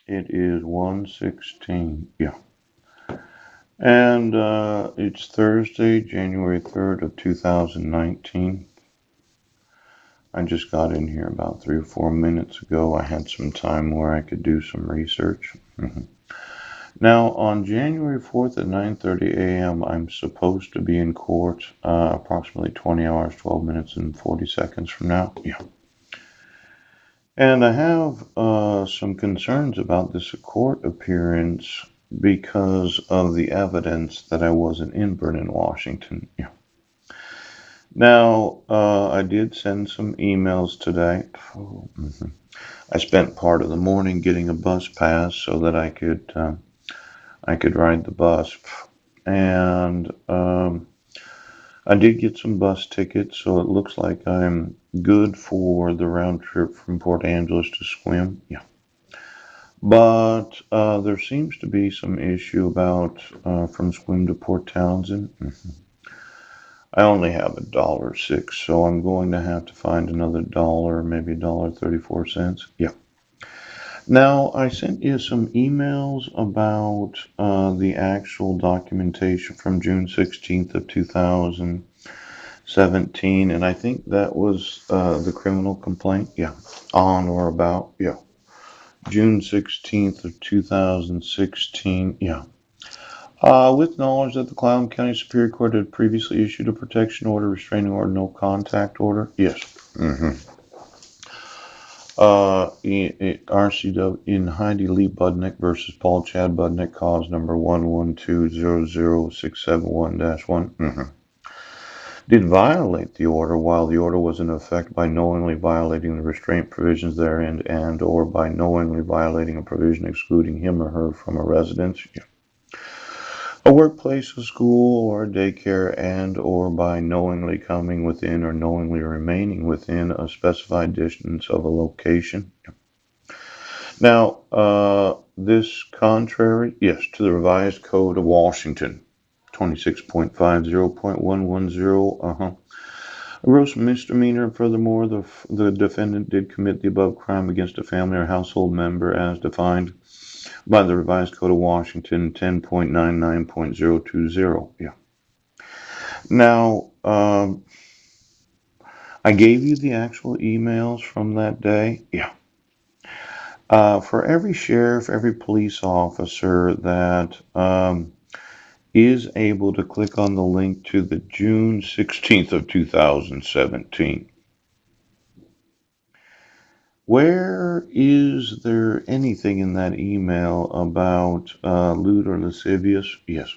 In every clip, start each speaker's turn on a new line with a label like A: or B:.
A: It is 1:16. Yeah. And it's Thursday, January 3rd of 2019. I just got in here about 3 or 4 minutes ago. I had some time where I could do some research. Now, on January 4th at 9:30 a.m., I'm supposed to be in court approximately 20 hours, 12 minutes, and 40 seconds from now. Yeah. And I have some concerns about this court appearance because of the evidence that I wasn't in Vernon, Washington. Yeah. Now, I did send some emails today. I spent part of the morning getting a bus pass so that I could ride the bus, and I did get some bus tickets, so it looks like I'm good for the round trip from Port Angeles to Sequim. Yeah. But there seems to be some issue about from Sequim to Port Townsend. I only have $1.06, so I'm going to have to find another dollar, maybe $1.34. Yeah. Now, I sent you some emails about the actual documentation from June 16th of 2017, and I think that was the criminal complaint. Yeah. On or about. Yeah. June 16th of 2016. Yeah. With knowledge that the Clallam County Superior Court had previously issued a protection order, restraining order, no contact order. Yes. RCW in Heidi Lee Budnick versus Paul Chad Budnick, cause number 112000671-1. Did violate the order while the order was in effect by knowingly violating the restraint provisions therein and or by knowingly violating a provision excluding him or her from a residence. Yeah. A workplace, a school, or a daycare, and or by knowingly coming within or knowingly remaining within a specified distance of a location. Now, this contrary, yes, to the revised code of Washington, 26.50.110. A gross misdemeanor, and furthermore, the defendant did commit the above crime against a family or household member as defined by the revised code of Washington 10.99.020. Yeah. Now, I gave you the actual emails from that day. Yeah. For every sheriff, every police officer that is able to click on the link to the June 16th of 2017, where is there anything in that email about lewd or lascivious? Yes.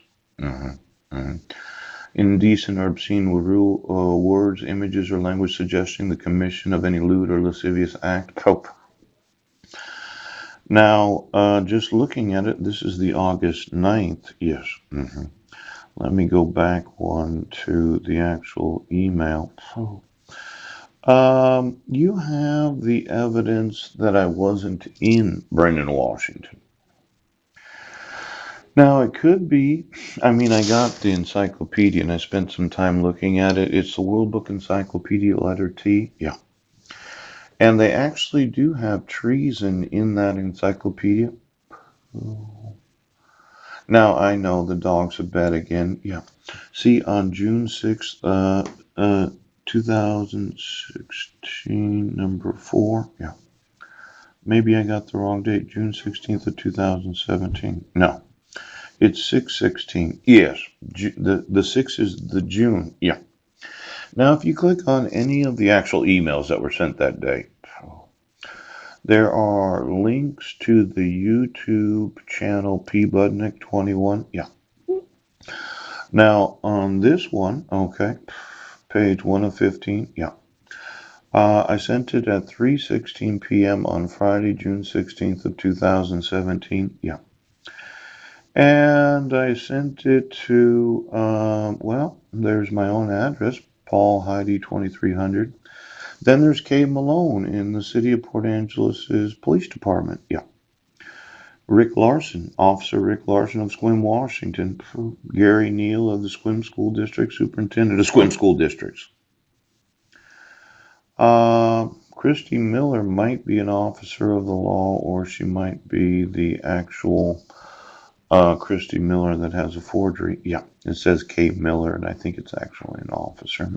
A: Indecent or obscene words, images, or language suggesting the commission of any lewd or lascivious act. Pope. Now, just looking at it, this is the August 9th. Yes. Let me go back one to the actual email. You have the evidence that I wasn't in Brendan, Washington. Now, it could be, I got the encyclopedia and I spent some time looking at it. It's the World Book Encyclopedia, letter T. Yeah. And they actually do have treason in that encyclopedia. Now, I know the dog's a bed again. Yeah. See, on June 6th, 2016, number 4. Yeah. Maybe I got the wrong date. June 16th of 2017. No. It's 6/16. Yes. The 6 is the June. Yeah. Now, if you click on any of the actual emails that were sent that day, there are links to the YouTube channel P. Budnick 21. Yeah. Now, on this one, okay, page 1 of 15. Yeah. I sent it at 3:16 p.m. on Friday, June 16th of 2017. Yeah. And I sent it to, there's my own address, Paul Heidi 2300. Then there's Kay Malone in the city of Port Angeles' police department. Yeah. Rick Larson, Officer Rick Larson of Sequim, Washington. Gary Neal of the Sequim School District, Superintendent of Sequim School Districts. Christy Miller might be an officer of the law, or she might be the actual Christy Miller that has a forgery. Yeah, it says Kate Miller, and I think it's actually an officer.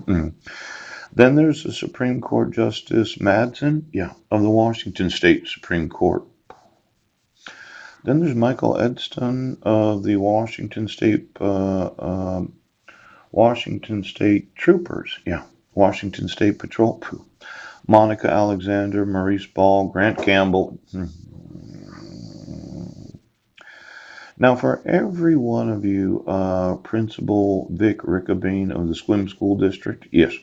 A: Then there's the Supreme Court Justice Madsen, yeah, of the Washington State Supreme Court. Then there's Michael Edson of the Washington State Troopers, yeah, Washington State Patrol. Monica Alexander, Maurice Ball, Grant Campbell. Now, for every one of you, Principal Vic Rickabine of the Sequim School District, yes.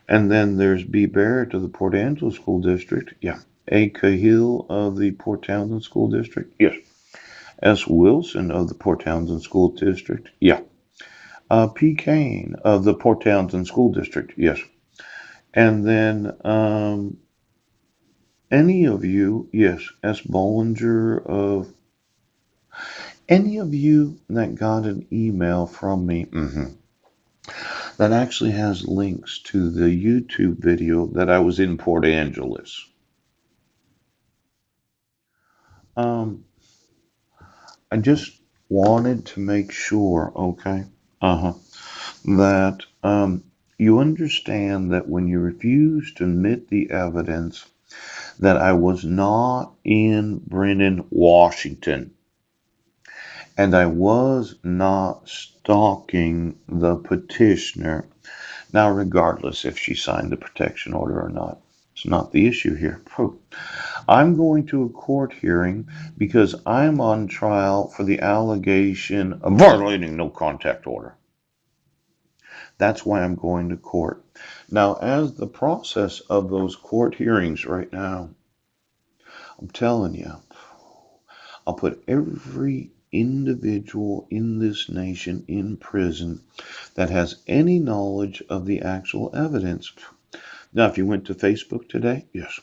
A: And then there's B. Barrett of the Port Angeles School District, yeah. A. Cahill of the Port Townsend School District, yes. S. Wilson of the Port Townsend School District, yeah. P. Kane of the Port Townsend School District, yes. And then any of you, yes, S. Bollinger of any of you that got an email from me that actually has links to the YouTube video that I was in Port Angeles. I just wanted to make sure, okay, that you understand that when you refuse to admit the evidence that I was not in Brennan, Washington, and I was not stalking the petitioner. Now, regardless if she signed the protection order or not, it's not the issue here. I'm going to a court hearing because I'm on trial for the allegation of violating no contact order. That's why I'm going to court. Now, as the process of those court hearings right now, I'm telling you, I'll put every individual in this nation in prison that has any knowledge of the actual evidence. Now, if you went to Facebook today, yes,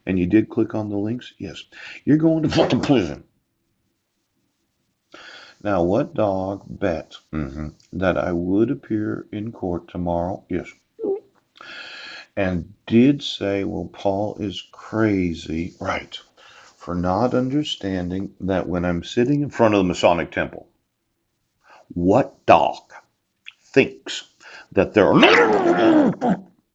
A: and you did click on the links, yes, you're going to fucking prison. Now, what dog bet that I would appear in court tomorrow? Yes. And did say, well, Paul is crazy, right, for not understanding that when I'm sitting in front of the Masonic Temple, what dog thinks that there are